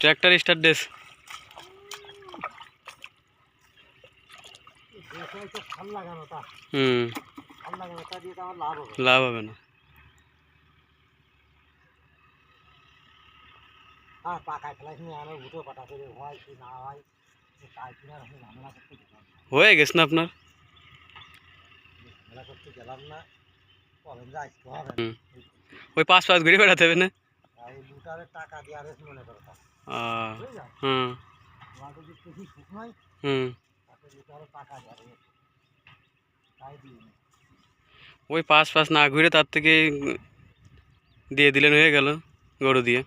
Tractor start দেস। লাভ হবে না। হয়ে গেছে না আপনার? ওই 5 ঘুরে বেড়াতে হবে না? হুম হুম, ওই 5 না ঘুরে তার থেকে দিয়ে দিলেন, হয়ে গেল গরু দিয়ে।